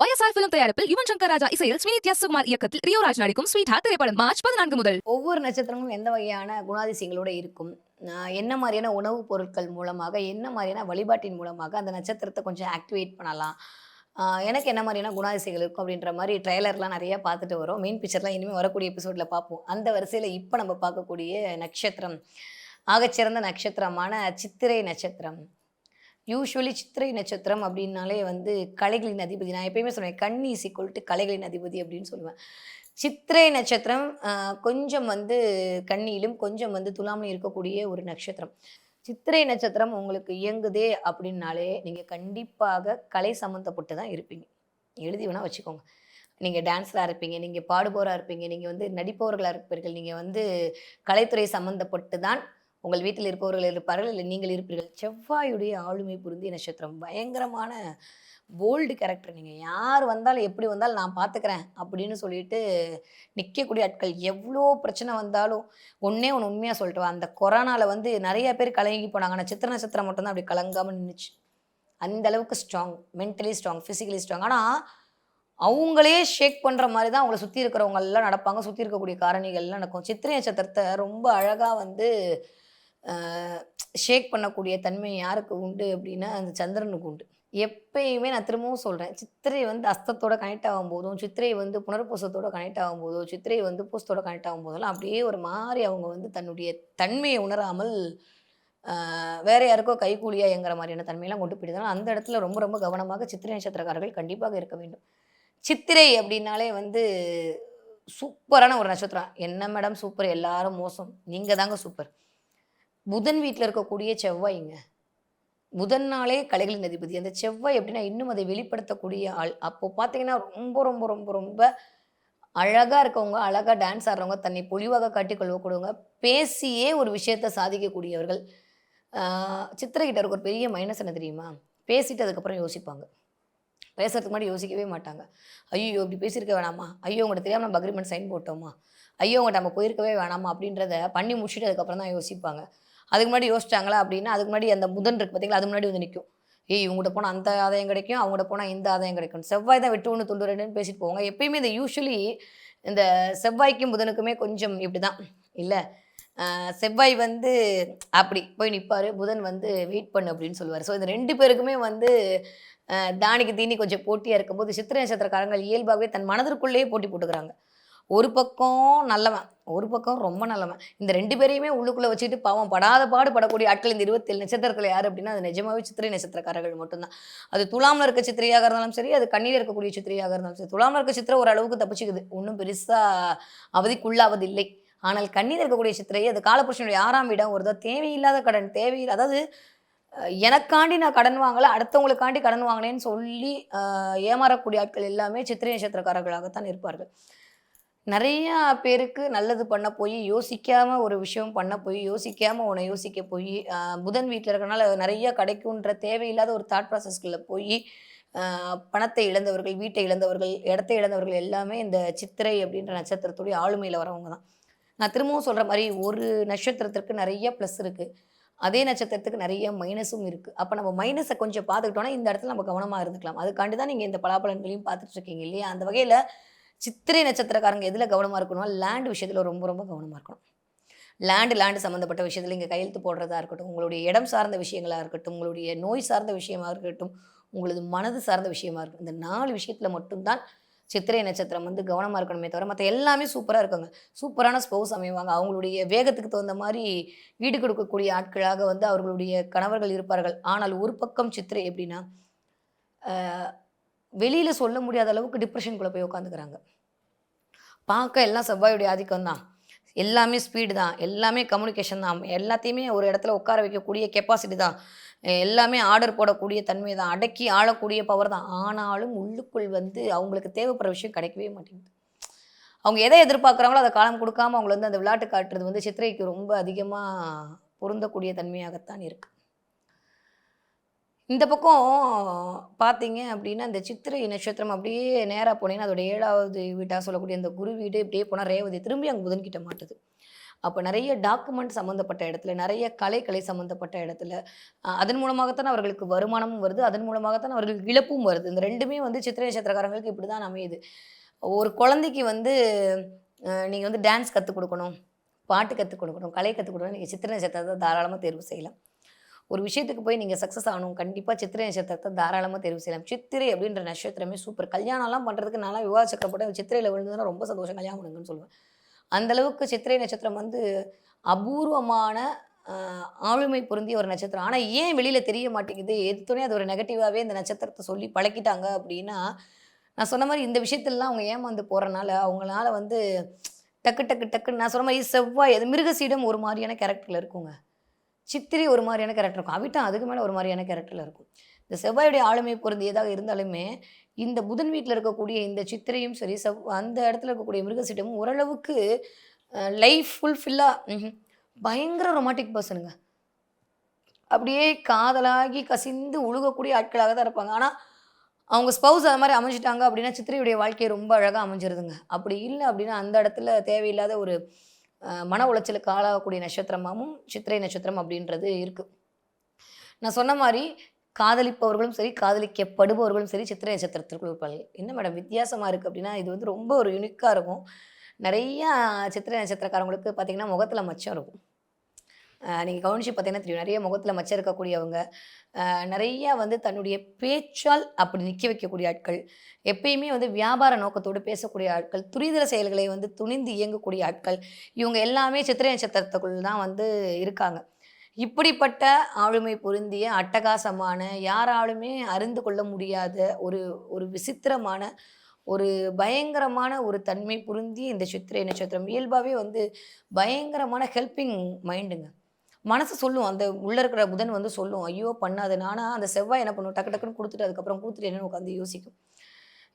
YSR film தயாரிப்பில் யுவன் சங்கர் ராஜா இசையில் ஸ்ரீநித்யா சுகுமார் இயக்கத்தில் ரியோராஜ் நடிக்கும் ஸ்வீட் திரைப்படம் மார்ச் 14 முதல். ஒவ்வொரு நட்சத்திரமும் எந்த வகையான குணாதிசயங்களோட இருக்கும், என்ன மாதிரியான உணவுப் பொருட்கள் மூலமாக, என்ன மாதிரியான வழிபாட்டின் மூலமாக அந்த நட்சத்திரத்தை கொஞ்சம் ஆக்டிவேட் பண்ணலாம், எனக்கு என்ன மாதிரியான குணாதிசயங்கள் இருக்கும் அப்படின்ற மாதிரி ட்ரெய்லர்லாம் நிறைய பார்த்துட்டு வரோம். மெயின் பிக்சர்லாம் இனிமேல் வரக்கூடிய எபிசோடில் பார்ப்போம். அந்த வரிசையில் இப்போ நம்ம பார்க்கக்கூடிய நட்சத்திரம் ஆகச்சிறந்த நட்சத்திரமான சித்திரை நட்சத்திரம். யூஸ்வலி சித்திரை நட்சத்திரம் அப்படின்னாலே வந்து கலைகளின் அதிபதி. நான் எப்பயுமே சொல்லுவேன், கன்னி இஸ் ஈக்குவல் டு கலைகளின் அதிபதி அப்படின்னு சொல்லுவேன். சித்திரை நட்சத்திரம் கொஞ்சம் வந்து கன்னியிலும் கொஞ்சம் வந்து துலாமிலும் இருக்கக்கூடிய ஒரு நட்சத்திரம். சித்திரை நட்சத்திரம் உங்களுக்கு இயங்குதே அப்படின்னாலே நீங்கள் கண்டிப்பாக கலை சம்மந்தப்பட்டு தான் இருப்பீங்க. எழுதி வேணால் வச்சுக்கோங்க. நீங்கள் டான்ஸராக இருப்பீங்க, நீங்கள் பாடுபவராக இருப்பீங்க, நீங்கள் வந்து நடிப்பவர்களாக இருப்பீர்கள், நீங்கள் வந்து கலைத்துறை சம்மந்தப்பட்டு தான் உங்கள் வீட்டில் இருப்பவர்கள் இருப்பார்கள், இல்லை நீங்கள் இருப்பீர்கள். செவ்வாயுடைய ஆளுமை பொருந்திய நட்சத்திரம். பயங்கரமான போல்டு கேரக்டர். நீங்கள் யார் வந்தாலும் எப்படி வந்தாலும் நான் பார்த்துக்கிறேன் அப்படின்னு சொல்லிட்டு நிற்கக்கூடிய ஆட்கள். எவ்வளோ பிரச்சனை வந்தாலும் ஒன்றே ஒன்று உண்மையாக சொல்லிட்டு அந்த கொரோனாவில் வந்து நிறைய பேர் கலங்கி போனாங்க. ஆனால் சித்திரை நட்சத்திரம் மட்டும்தான் அப்படி கலங்காமல் நின்றுச்சு. அந்த அளவுக்கு strong, mentally strong, physically strong. ஆனால் அவங்களே ஷேக் பண்ணுற மாதிரி தான் அவங்கள சுற்றி இருக்கிறவங்க எல்லாம் நடப்பாங்க, சுற்றி இருக்கக்கூடிய காரணிகள்லாம் நடக்கும். சித்திரை நட்சத்திரத்தை ரொம்ப அழகாக வந்து ஷேக் பண்ணக்கூடிய தன்மை யாருக்கு உண்டு அப்படின்னா அந்த சந்திரனுக்கு உண்டு. எப்பயுமே நான் திரும்பவும் சொல்கிறேன், சித்திரை வந்து அஸ்தத்தோட கனெக்ட் ஆகும்போதும், சித்திரை வந்து புனர்பூசத்தோட கனெக்ட் ஆகும்போதோ, சித்திரை வந்து பூசத்தோட கனெக்ட் ஆகும்போதெல்லாம் அப்படியே ஒரு மாதிரி அவங்க வந்து தன்னுடைய தன்மையை உணராமல் வேற யாருக்கோ கைக்கூலியாக இயங்குற மாதிரியான தன்மையெல்லாம் கொண்டு போயிடுதாலும் அந்த இடத்துல ரொம்ப ரொம்ப கவனமாக சித்திரை நட்சத்திரக்காரர்கள் கண்டிப்பாக இருக்க வேண்டும். சித்திரை அப்படின்னாலே வந்து சூப்பரான ஒரு நட்சத்திரம். என்ன மேடம் சூப்பர், எல்லாரும் மோசம், நீங்கள் தாங்க சூப்பர். புதன் வீட்டில் இருக்கக்கூடிய செவ்வாய்ங்க. புதன் நாளே கலைகளின் அதிபதி. அந்த செவ்வாய் எப்படின்னா இன்னும் அதை வெளிப்படுத்தக்கூடிய ஆள். அப்போ பார்த்தீங்கன்னா ரொம்ப ரொம்ப ரொம்ப ரொம்ப அழகாக இருக்கவங்க, அழகாக டான்ஸ் ஆடுறவங்க, தன்னை பொலிவாக காட்டிக்கொள்ளக்கூடியவங்க, பேசியே ஒரு விஷயத்தை சாதிக்கக்கூடியவர்கள். சித்திரை கிட்ட இருக்க ஒரு பெரிய மைனஸ் என்ன தெரியுமா? பேசிட்டு அதுக்கப்புறம் யோசிப்பாங்க. பேசுறதுக்கு முன்னாடி யோசிக்கவே மாட்டாங்க. ஐயோ இப்படி பேசியிருக்க வேணாமா, ஐயோ உங்கள்கிட்ட தெரியாமல் நம்ம அக்ரிமெண்ட் சைன் போட்டோமா, ஐயோ உங்கள்கிட்ட நம்ம போயிருக்கவே வேணாமா அப்படின்றத பண்ணி முடிச்சுட்டு அதுக்கப்புறம் தான் யோசிப்பாங்க. அதுக்கு முன்னாடி யோசிச்சாங்களா அப்படின்னா அதுக்கு முன்னாடி அந்த புதன் இருக்கு பார்த்தீங்களா, அது முன்னாடி வந்து நிற்கும். ஏய் இவங்ககிட்ட போனால் அந்த ஆதாயம் கிடைக்கும், அவங்ககிட்ட போனால் இந்த ஆதாயம் கிடைக்கும். செவ்வாய் தான் வெட்டு ஒன்று துண்டு ரெண்டுன்னு பேசிட்டு போவாங்க. எப்பயுமே இந்த யூஸ்வலி இந்த செவ்வாய்க்கும் புதனுக்குமே கொஞ்சம் இப்படி தான் இல்லை. செவ்வாய் வந்து அப்படி போய் நிற்பார், புதன் வந்து வெயிட் பண்ணு அப்படின்னு சொல்லுவார். ஸோ இந்த ரெண்டு பேருக்குமே வந்து தானிக்கு தீனி கொஞ்சம் போட்டியாக இருக்கும்போது சித்திரை நட்சத்திரக்காரங்கள் இயல்பாகவே தன் மனதிற்குள்ளேயே போட்டி போட்டுக்கிறாங்க. ஒரு பக்கம் நல்லவன், ஒரு பக்கம் ரொம்ப நல்லவன். இந்த 2 பேரையுமே உள்ளுக்குள்ள வச்சுட்டு பாவம் படாத பாடு படக்கூடிய ஆட்கள் இந்த 27 நட்சத்திரத்தில யாரு அப்படின்னா, அது நிஜமாவே சித்திரை நட்சத்திரக்காரர்கள் மட்டும்தான். அது துலாம்ல இருக்க சித்திரையாக இருந்தாலும் சரி, அது கன்னியில இருக்கக்கூடிய சித்திரையாக இருந்தாலும் சரி. துலாம்ல இருக்க சித்திரை ஓரளவுக்கு தப்பிச்சுக்குது. ஒண்ணும் பெருசா அவதிக்குள்ளாவதில்லை. ஆனால் கன்னியில இருக்கக்கூடிய சித்திரை அது காலபுருஷனுடைய 6ஆம் இடம். ஒரு தேவையில்லாத கடன், அதாவது எனக்காண்டி நான் கடன் வாங்கல, அடுத்தவங்களுக்காண்டி கடன் வாங்கினேன்னு சொல்லி ஏமாறக்கூடிய ஆட்கள் எல்லாமே சித்திரை நட்சத்திரக்காரர்களாகத்தான் இருப்பார்கள். நிறையா பேருக்கு நல்லது பண்ண போய், யோசிக்காம ஒரு விஷயம் பண்ண போய், யோசிக்காம ஒண்ண யோசிக்க போய், புதன் வீட்ல இருக்கனால நிறைய கிடைக்குன்ற தேவையில்லாத ஒரு தாட் ப்ராசஸ்க்குள்ள போய், பணத்தை இழந்தவர்கள், வீட்டை இழந்தவர்கள், இடத்தை இழந்தவர்கள் எல்லாமே இந்த சித்திரை அப்படின்ற நட்சத்திரத்துடைய ஆளுமையில வரவங்க தான். நான் திரும்பவும் சொல்ற மாரி ஒரு நட்சத்திரத்திற்கு நிறைய ப்ளஸ் இருக்கு. அதே நட்சத்திரத்துக்கு நிறைய மைனஸும் இருக்கு. அப்ப நம்ம மைனஸ கொஞ்சம் பார்த்துக்கிட்டோம்னா, இந்த இடத்துல நம்ம கவனமா இருந்துக்கலாம். அதுக்காண்டி தான் நீங்க இந்த பலாபலன்களையும் பார்த்துட்டு இருக்கீங்க இல்லையா? அந்த வகையில சித்திரை நட்சத்திரக்காரங்க எதுல கவனமா இருக்கணும்னா, லேண்ட் விஷயத்துல ரொம்ப ரொம்ப கவனமா இருக்கணும். லேண்ட் சம்மந்தப்பட்ட விஷயத்துல இங்க கையெழுத்து போடுறதா இருக்கட்டும், உங்களுடைய இடம் சார்ந்த விஷயங்களா இருக்கட்டும், உங்களுடைய நோய் சார்ந்த விஷயமா இருக்கட்டும், உங்களது மனது சார்ந்த விஷயமா இருக்கட்டும். இந்த 4 விஷயத்துல மட்டும் தான் சித்திரை நட்சத்திரம் வந்து கவனமா இருக்கணுமே தவிர, மத்த எல்லாமே சூப்பரா இருக்காங்க. சூப்பரான ஸ்பௌஸ் அமைவாங்க. அவங்களுடைய வேகத்துக்கு தகுந்த மாரி ஈடு கொடுக்கக்கூடிய ஆட்களாக வந்து அவர்களுடைய கணவர்கள் இருப்பார்கள். ஆனால் ஒரு பக்கம் சித்திரை எப்படின்னா, அ வெளியில சொல்ல முடியாத அளவுக்கு டிப்ரஷனுக்குள்ள போய் உட்காந்துக்கிறாங்க. பார்க்க எல்லாம் செவ்வாயுடைய ஆதிக்கம் தான். எல்லாமே ஸ்பீடு தான். எல்லாமே கம்யூனிகேஷன் தான். எல்லாத்தையுமே ஒரு இடத்துல உட்கார வைக்கக்கூடிய கெப்பாசிட்டி தான். எல்லாமே ஆர்டர் போடக்கூடிய தன்மை தான். அடக்கி ஆளக்கூடிய பவர் தான். ஆனாலும் உள்ளுக்குள் வந்து அவங்களுக்கு தேவைப்படுற விஷயம் கிடைக்கவே மாட்டேங்குது. அவங்க எதை எதிர்பார்க்குறாங்களோ அத காலம் கொடுக்காம அவங்கள வந்து அந்த விளையாட்டு காட்டுறது வந்து சித்திரைக்கு ரொம்ப அதிகமா பொருந்தக்கூடிய தன்மையாகத்தான் இருக்கு. இந்த பக்கம் பார்த்தீங்க அப்படின்னா, இந்த சித்திரை நட்சத்திரம் அப்படியே நேரா போனீங்கன்னா, அதோட 7வது வீட்டா சொல்லக்கூடிய அந்த குரு வீடு இப்படியே போனா ரேவதி திரும்பி அங்க புதன்கிட்ட மாட்டுது. அப்போ நிறைய டாக்குமெண்ட் சம்மந்தப்பட்ட இடத்துல, நிறைய கலை சம்மந்தப்பட்ட இடத்துல, அதன் மூலமாகத்தான் அவர்களுக்கு வருமானமும் வருது. அதன் மூலமாகத்தான் அவர்களுக்கு இழப்பும் வருது. இந்த 2மே வந்து சித்திரை நட்சத்திரக்காரங்களுக்கு இப்படி தான் அமையுது. ஒரு குழந்தைக்கு வந்து நீங்க வந்து டான்ஸ் கத்துக் குடுக்கணும், பாட்டு கத்துக் குடுக்கணும், கலை கத்துக் குடுக்கணும். நீங்க சித்திரை நட்சத்திரத்த தாராளமா தேர்வு செய்யலாம். ஒரு விஷயத்துக்கு போய் நீங்க சக்சஸ் ஆகணும். கண்டிப்பா சித்திரை நட்சத்திரத்த தாராளமா தேர்வு செய்யலாம். சித்திரை அப்படின்ற நட்சத்திரமே சூப்பர். கல்யாணம்லாம் பண்றதுக்கு நான்லாம் விவாக சக்கர போட்டு சித்திரையில விழுந்ததுன்னா ரொம்ப சந்தோஷம். கல்யாணம் பண்ணுங்கன்னு சொல்லுவேன். அந்த அளவுக்கு சித்திரை நட்சத்திரம் வந்து அபூர்வமான அ ஆளுமை பொருந்திய ஒரு நட்சத்திரம். ஆனா ஏன் வெளியில தெரிய மாட்டேங்குது? எடுத்தோனே அது ஒரு நெகட்டிவாவே இந்த நட்சத்திரத்த சொல்லி பழக்கிட்டாங்க அப்படின்னா, நான் சொன்ன மாரி இந்த விஷயத்துலலாம் அவங்க ஏமாந்து போறனால, அவங்களால வந்து டக்குன்னு நான் சொன்ன மாரி செவ்வாய் அது மிருகசீடம் ஒரு மாரியான கேரக்டர்ல இருக்குங்க. சித்திரை ஒரு மாரியான கேரக்டர் இருக்கும். அவிட்டம் அதுக்கு மேல ஒரு மாரியான கேரக்டர்ல இருக்கும். இந்த செவ்வாயுடைய ஆளுமை பொருந்தியதாக இருந்தாலுமே, இந்த புதன் வீட்ல இருக்கக்கூடிய இந்த சித்திரையும் சரி, அந்த இடத்துல இருக்கக்கூடிய மிருகசீடமும் ஓரளவுக்கு லைஃப் ஃபுல்ஃபில்லா பயங்கர ரொமான்டிக் பெர்சனுங்க. அப்படியே காதலாகி கசிந்து உழுகக்கூடிய ஆட்களாக தான் இருப்பாங்க. ஆனா, அவங்க ஸ்பவுஸ் அது மாரி அமைஞ்சுட்டாங்க அப்படின்னா, சித்திரையுடைய வாழ்க்கை ரொம்ப அழகா அமைஞ்சிருதுங்க. அப்படி இல்ல அப்படின்னா, அந்த இடத்துல தேவையில்லாத ஒரு மன உளைச்சலுக்கு ஆளாகக்கூடிய நட்சத்திரமாவும் சித்திரை நட்சத்திரம் அப்படின்றது இருக்கு. நான் சொன்ன மாரி காதலிப்பவர்களும் சரி, காதலிக்கப்படுபவர்களும் சரி சித்திரை நட்சத்திரத்திற்குள் இருப்பார்கள். என்ன மேடம் வித்தியாசமா இருக்கு அப்படின்னா, இது வந்து ரொம்ப ஒரு யுனிக்கா இருக்கும். நெறையா சித்திரை நட்சத்திரக்காரங்களுக்கு பார்த்தீங்கன்னா, முகத்தில மச்சம் இருக்கும். நீங்க கவனிச்சு பார்த்தீங்கன்னா தெரியும். நெறைய முகத்தில மச்சம் இருக்கக்கூடியவங்க, நெறையா வந்து தன்னுடைய பேச்சால் அப்படி நிக்க வைக்கக்கூடிய ஆட்கள், எப்பயுமே வந்து வியாபார நோக்கத்தோடு பேசக்கூடிய ஆட்கள், துரிதர செயல்களை வந்து துணிந்து இயங்கக்கூடிய ஆட்கள், இவங்க எல்லாமே சித்திரை நட்சத்திரத்துக்குள் தான் வந்து இருக்காங்க. இப்படிப்பட்ட ஆளுமை பொருந்திய, அட்டகாசமான, யாராலுமே அறிந்து கொள்ள முடியாத ஒரு ஒரு விசித்திரமான, ஒரு பயங்கரமான ஒரு தன்மை பொருந்திய இந்த சித்திரை நட்சத்திரம். இயல்பாவே வந்து பயங்கரமான ஹெல்பிங் மைண்டுங்க. மனசு சொல்லும். அந்த உள்ள இருக்கிற புதன் வந்து சொல்லும். ஐயோ! பண்ணாத. ஆனா அந்த செவ்வாய் என்ன பண்ணும்? டக்கு டக்குன்னு குடுத்துட்டு அதுக்கப்புறம் குடுத்துட்டு என்னன்னு உட்காந்து யோசிக்கும்.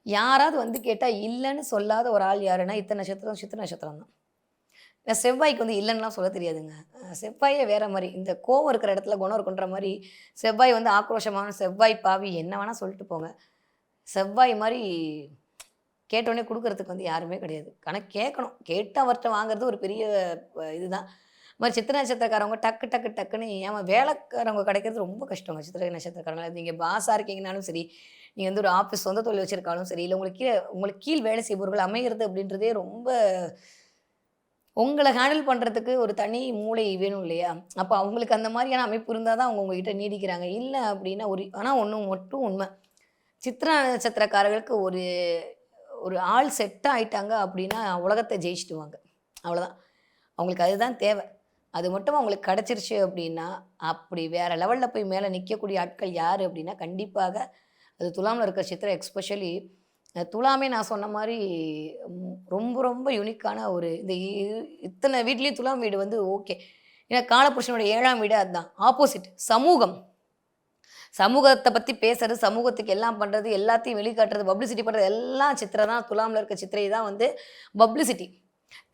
யாராவது வந்து கேட்டா இல்லன்னு சொல்லாத ஒரு ஆள் யாருன்னா, இத்தன நட்சத்திரம் சித்திரை நட்சத்திரம் தான். செவ்வாய்க்கு வந்து இல்லன்னுலாம் சொல்ல தெரியாதுங்க. செவ்வாயே வேற மாரி. இந்த கோவம் இருக்கிற இடத்துல குணம் இருக்குன்ற மாரி, செவ்வாய் வந்து ஆக்ரோஷமான செவ்வாய் பாவி என்ன வேணா சொல்லிட்டு போங்க. செவ்வாய் மாரி கேட்டோனே குடுக்குறதுக்கு வந்து யாருமே கிடையாது. ஆனா கேட்கணும். கேட்டு அவர்ட்ட வாங்குறது ஒரு பெரிய இதுதான். இது மாரி சித்திரை நட்சத்திரக்காரவங்க டக்குன்னு வேலைக்காரவங்க கிடைக்கிறது ரொம்ப கஷ்டங்க. சித்திரை நட்சத்திரக்காரங்க. நீங்க பாஸா இருக்கீங்கனாலும் சரி, நீங்க வந்து ஒரு ஆஃபீஸ் சொந்த தொழில் வச்சிருக்காலும் சரி, இல்ல உங்களுக்கு கீழ் வேலை செய்பவர்கள் அமையறது அப்படின்றதே ரொம்ப உங்கள ஹேண்டில் பண்றதுக்கு ஒரு தனி மூளை வேணும் இல்லையா? அப்ப அவங்களுக்கு அந்த மாரியான அமைப்பு இருந்தா தான் அவங்க உங்ககிட்ட நீடிக்கிறாங்க. இல்ல அப்டின்னா ஆனா ஒண்ணு மட்டும் உண்ம. சித்ரா நட்சத்திரக்காரர்களுக்கு ஒரு ஒரு ஆள் செட் ஆயிட்டாங்க அப்டின்னா, உலகத்த ஜெயிச்சுடுவாங்க. அவ்வளோதான். அவங்களுக்கு அதுதான் தேவ. அது மட்டும் அவங்களுக்கு கிடைச்சிருச்சு அப்டின்னா, அப்படி வேற லெவல்ல போய் மேல நிக்கக்கூடிய ஆட்கள் யாரு அப்டின்னா, கண்டிப்பாக அது துலாம்ல இருக்கிற சித்ரா எஸ்பெஷலி துலாமே நான் சொன்ன மாரி ரொம்ப ரொம்ப யூனிக்கான ஒரு இந்த இத்தன வீட்லயும் துலாம் வீடு வந்து ஓகே. ஏன்னா காலபுருஷனோட 7ஆம் வீடு அதான். ஆப்போசிட் சமூகம். சமூகத்த பத்தி பேசுறது, சமூகத்துக்கு எல்லாம் பண்றது, எல்லாத்தையும் வெளிக்காட்டுறது, பப்ளிசிட்டி பண்றது எல்லாம் சித்திரை தான். துலாம்ல இருக்க சித்திரை தான் வந்து பப்ளிசிட்டி.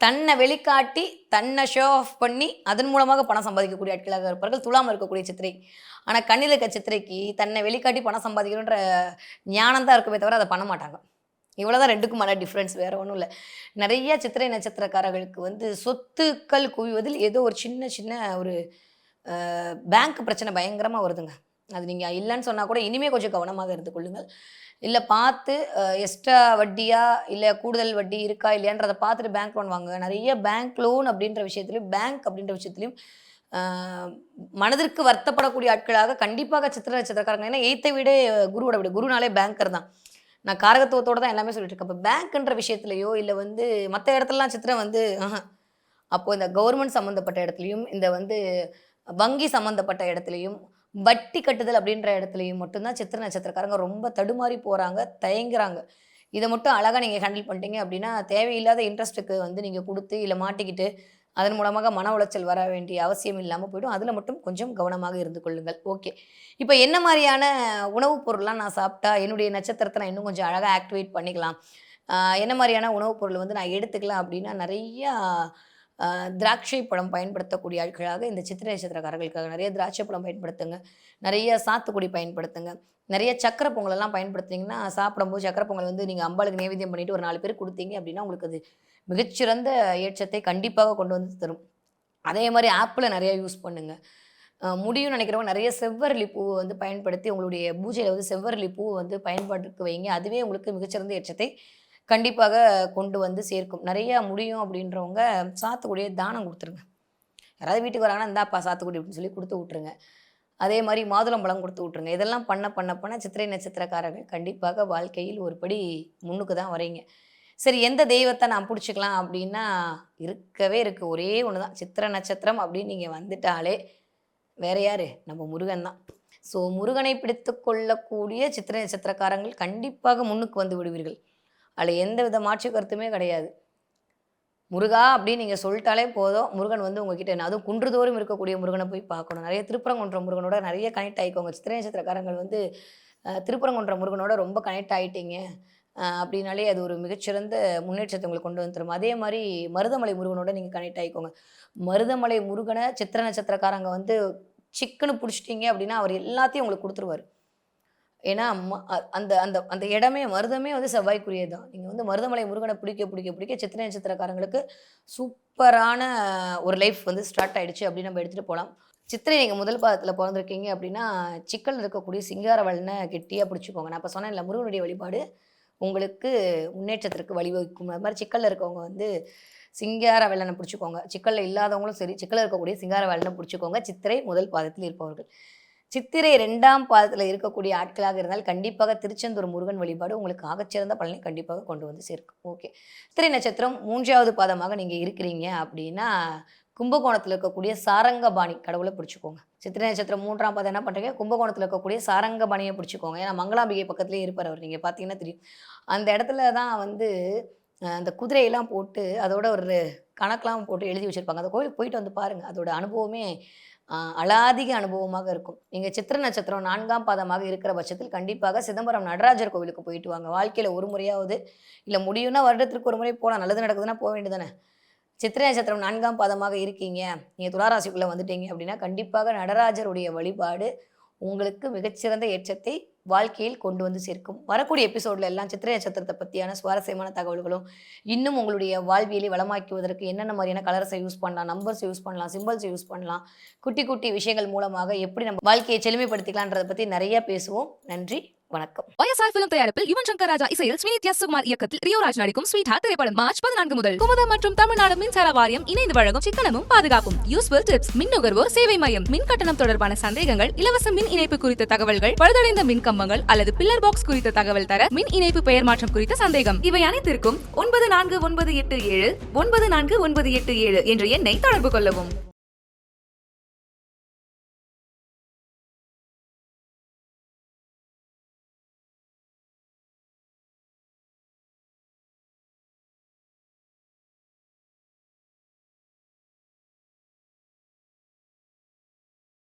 தன்னை வெளிக்காட்டி, தன்னை ஷோ ஆஃப் பண்ணி, அதன் மூலமாக பணம் சம்பாதிக்கக்கூடிய ஆட்களாக இருப்பார்கள். துலாம்ல இருக்கக்கூடிய சித்திரை. ஆனா கன்னியில இருக்க சித்திரைக்கு தன்னை வெளிக்காட்டி பணம் சம்பாதிக்கணுன்ற ஞானம் தான் இருக்குமே தவிர, அத பண்ண மாட்டாங்க. இவ்வளோதான் 2க்குமான டிஃப்ரென்ஸ். வேற ஒண்ணும் இல்ல. நெறைய சித்திரை நட்சத்திரக்காரர்களுக்கு வந்து சொத்துக்கள் குவிவதில் ஏதோ ஒரு சின்ன சின்ன ஒரு பேங்க் பிரச்சனை பயங்கரமா வருதுங்க. அது நீங்க இல்லன்னு சொன்னா கூட இனிமே கொஞ்சம் கவனமாக இருந்து கொள்ளுங்கள். இல்ல பார்த்து எக்ஸ்ட்ரா வட்டியா, இல்ல கூடுதல் வட்டி இருக்கா இல்லையான்றத பார்த்துட்டு பேங்க் லோன் வாங்குங்க. நெறைய பேங்க் லோன் அப்படின்ற விஷயத்திலயும், பேங்க் அப்படின்ற விஷயத்திலயும் ஆ மனதிற்கு வருத்தப்படக்கூடிய ஆட்களாக கண்டிப்பாக சித்திரை நட்சத்திரக்காரங்க. ஏன்னா 8த்தை வீடே குருவோட வீடு. குருனாலே பேங்கர் தான். நான் காரகத்துவத்தோட தான் எல்லாமே சொல்லிட்டு இருக்கேன். அப்ப பேங்க்ன்ற விஷயத்திலயோ, இல்ல வந்து மத்த இடத்துலலாம் சித்திரை வந்து அப்போ இந்த கவர்மெண்ட் சம்மந்தப்பட்ட இடத்துலயும், இந்த வந்து வங்கி சம்மந்தப்பட்ட இடத்துலயும், வட்டி கட்டுதல் அப்படின்ற இடத்துலயும் மட்டும் தான் சித்திரை நட்சத்திரக்காரங்க ரொம்ப தடுமாறி போறாங்க, தயங்குறாங்க. இத மட்டும் அழகா நீங்க ஹேண்டில் பண்ணிட்டீங்க அப்படின்னா, தேவையில்லாத இன்ட்ரெஸ்ட்டுக்கு வந்து நீங்க குடுத்து, இல்ல மாட்டிக்கிட்டு, அதன் மூலமாக மன உளைச்சல் வர வேண்டிய அவசியம் இல்லாம போயிடும். அதுல மட்டும் கொஞ்சம் கவனமாக இருந்து கொள்ளுங்கள். ஓகே. இப்ப என்ன மாரியான உணவு பொருள்லாம் நான் சாப்பிட்டா, என்னுடைய நட்சத்திரத்த நான் இன்னும் கொஞ்சம் அழகா ஆக்டிவேட் பண்ணிக்கலாம்? என்ன மாரியான உணவு பொருள் வந்து நான் எடுத்துக்கலாம் அப்படின்னா, நெறையா அ திராட்சை பழம் பயன்படுத்தக்கூடிய ஆட்களாக இந்த சித்திரை நட்சத்திரக்காரர்களுக்காக நெறைய திராட்சை பழம் பயன்படுத்துங்க. நெறைய சாத்துக்குடி பயன்படுத்துங்க. நெறைய சர்க்கரை பொங்கலெல்லாம் பயன்படுத்துனீங்கன்னா, சாப்பிடும்போது சர்க்கரை பொங்கல் வந்து நீங்க அம்பாளுக்கு நெய்வேத்தியம் பண்ணிட்டு ஒரு 4 பேருக்கு குடுத்தீங்க அப்படின்னா, உங்களுக்கு அது மிகச்சிறந்த ஏற்றத்தை கண்டிப்பாக கொண்டு வந்து தரும். அதே மாதிரி ஆப்பிள நிறைய யூஸ் பண்ணுங்க. முடியும்னு நினைக்கிறவங்க நிறைய செவ்வரளி பூவ வந்து பயன்படுத்தி உங்களுடைய பூஜையில வந்து செவ்வரளி பூவ வந்து பயன்பாட்டுக்கு வைங்க. அதுவே உங்களுக்கு மிகச்சிறந்த எச்சத்தை கண்டிப்பாக கொண்டு வந்து சேர்க்கும். நிறையா முடியும் அப்படின்றவங்க சாத்துக்குடிய தானம் குடுத்துருங்க. யாராவது வீட்டுக்கு வராங்கன்னா, "இந்தாப்பா சாத்துக்குடி" அப்படின்னு சொல்லி குடுத்து விட்டுருங்க. அதே மாரி மாதுளம்பழம் குடுத்து விட்டுருங்க. இதெல்லாம் பண்ண சித்திரை நட்சத்திரக்காரர்கள் கண்டிப்பாக வாழ்க்கையில் ஒரு படி முன்னுக்கு தான் வரீங்க. சரி, எந்த தெய்வத்த நான் புடிச்சுக்கலாம் அப்படின்னா, இருக்கவே இருக்கு. ஒரே ஒண்ணு தான். சித்திரை நட்சத்திரம் அப்படின்னு நீங்க வந்துட்டாலே, வேற யாரு? நம்ம முருகன் தான். ஸோ முருகனை பிடித்துக் கொள்ளக்கூடிய சித்திரை நட்சத்திரக்காரங்கள் கண்டிப்பாக முன்னுக்கு வந்து விடுவீர்கள். அதுல எந்தவித மாற்று கருத்துமே கிடையாது. முருகா அப்படின்னு நீங்க சொல்லிட்டாலே போதும், முருகன் வந்து உங்ககிட்ட அதுவும் குன்றுதோறும் இருக்கக்கூடிய முருகன போய் பார்க்கணும். நெறைய திருப்பரங்குன்றம் முருகனோட நெறைய கனெக்ட் ஆயிக்கோங்க. சித்திரை நட்சத்திரக்காரங்கள் வந்து திருப்பரங்குன்றம் முருகனோட ரொம்ப கனெக்ட் ஆயிட்டீங்க. அப்படின்னாலே அது ஒரு மிகச்சிறந்த முன்னேற்றத்தை உங்களுக்கு கொண்டு வந்து தரும். அதே மாரி மருதமலை முருகனோட நீங்க கனெக்ட் ஆயிக்கோங்க. மருதமலை முருகன சித்திரை நட்சத்திரக்காரங்க வந்து சிக்குன்னு புடிச்சிட்டீங்க அப்படின்னா, அவர் எல்லாத்தையும் உங்களுக்கு குடுத்துருவாரு. ஏன்னா, அந்த அந்த அந்த இடமே மருதமே வந்து செவ்வாய்க்குரியது தான். நீங்க வந்து மருதமலை முருகன பிடிக்க சித்திரை நட்சத்திரக்காரங்களுக்கு சூப்பரான ஒரு லைஃப் வந்து ஸ்டார்ட் ஆயிடுச்சு அப்படின்னு நம்ம எடுத்துட்டு போலாம். சித்திரை நீங்க முதல் பாதத்துல பொறந்திருக்கீங்க அப்படின்னா, சிக்கல்ல இருக்கக்கூடிய சிங்காரவேலன கெட்டியா பிடிச்சுக்கோங்க. நான் இப்ப சொன்னேன்ல முருகனுடைய வழிபாடு உங்களுக்கு முன்னேற்றத்திற்கு வழிவகுக்கும். அது மாரி சிக்கல்ல இருக்கவங்க வந்து சிங்காரவேலன பிடிச்சுக்கோங்க. சிக்கல்ல இல்லாதவங்களும் சரி, சிக்கல்ல இருக்கக்கூடிய சிங்காரவேலன பிடிச்சுக்கோங்க. சித்திரை முதல் பாதத்தில் இருப்பவர்கள். சித்திரை 2ஆம் பாதத்துல இருக்கக்கூடிய ஆட்களாக இருந்தால் கண்டிப்பாக திருச்செந்தூர் முருகன் வழிபாடு உங்களுக்கு ஆகச்சிறந்த பலனை கண்டிப்பாக கொண்டு வந்து சேர்க்கும். ஓகே. சித்திரை நட்சத்திரம் 3வது பாதமாக நீங்க இருக்கிறீங்க அப்படின்னா, கும்பகோணத்துல இருக்கக்கூடிய சாரங்கபாணி கடவுள பிடிச்சுக்கோங்க. சித்திரை நட்சத்திரம் 3ஆம் பாதம் என்ன பண்றீங்க? கும்பகோணத்துல இருக்கக்கூடிய சாரங்கபாணிய பிடிச்சுக்கோங்க. ஏன்னா மங்களாம்பிகை பக்கத்திலேயே இருப்பாரு அவரு. நீங்க பார்த்தீங்கன்னா தெரியும். அந்த இடத்துல தான் வந்து அந்த குதிரையெல்லாம் போட்டு அதோட ஒரு கணக்கெல்லாம் போட்டு எழுதி வச்சிருப்பாங்க. அந்த கோயிலுக்கு போயிட்டு வந்து பாருங்க. அதோட அனுபவமே அலாதிக அனுபவமாக இருக்கும். நீங்க சித்திரை நட்சத்திரம் 4ஆம் பாதமாக இருக்கிற பட்சத்தில் கண்டிப்பாக சிதம்பரம் நடராஜர் கோவிலுக்கு போயிட்டு வாங்க. வாழ்க்கையில ஒரு முறையாவது, இல்ல முடியும்னா வருடத்திற்கு ஒரு முறை போலாம். நல்லது நடக்குதுன்னா போ வேண்டியது தானே. சித்திரை நட்சத்திரம் 4ஆம் பாதமாக இருக்கீங்க, நீங்க துலா ராசிக்குள்ள வந்துட்டீங்க அப்படின்னா, கண்டிப்பாக நடராஜருடைய வழிபாடு உங்களுக்கு மிகச்சிறந்த ஏற்றத்தை வாழ்க்கையில் கொண்டு வந்து சேர்க்கும். வரக்கூடிய எபிசோட்ல எல்லாம் சித்திரை நட்சத்திரத்தை பத்தியான சுவாரஸ்யமான தகவல்களும், இன்னும் உங்களுடைய வாழ்வியலை வளமாக்குவதற்கு என்னென்ன மாதிரியான கலர்ஸை யூஸ் பண்ணலாம், நம்பர்ஸ் யூஸ் பண்ணலாம், சிம்பல்ஸ் யூஸ் பண்ணலாம், குட்டி குட்டி விஷயங்கள் மூலமாக எப்படி நம்ம வாழ்க்கையை செழுமைப்படுத்திக்கலான்றதை பத்தி நிறைய பேசுவோம். நன்றி, வணக்கம். YSR ஃபிலிம் தயாரிப்பில் யுவன் சங்கர் ராஜா இசையில் ஸ்ரீநித்யா சுகுமார் இயக்கத்தில் ரியோராஜ் நடிக்கும் ஸ்வீட் திரைப்படம் மார்ச் 14 முதல். குமுதம் மற்றும் தமிழ்நாடு மின்சார வாரியம் இணைந்து வழங்கும் சிக்கனமும் பாதுகாப்பும் யூஸ்ஃபுல் டிப்ஸ், மின் நுகர்வோர் சேவை மையம், மின் கட்டணம் தொடர்பான சந்தேகங்கள், இலவச மின் இணைப்பு குறித்த தகவல்கள், பழுதடைந்த மின் கம்பங்கள் அல்லது பில்லர் பாக்ஸ் குறித்த தகவல் தர, மின் இணைப்பு பெயர் மாற்றம் குறித்த சந்தேகம், இவை அனைத்திற்கும் 9497 94987 என்ற எண்ணை தொடர்பு கொள்ளவும்.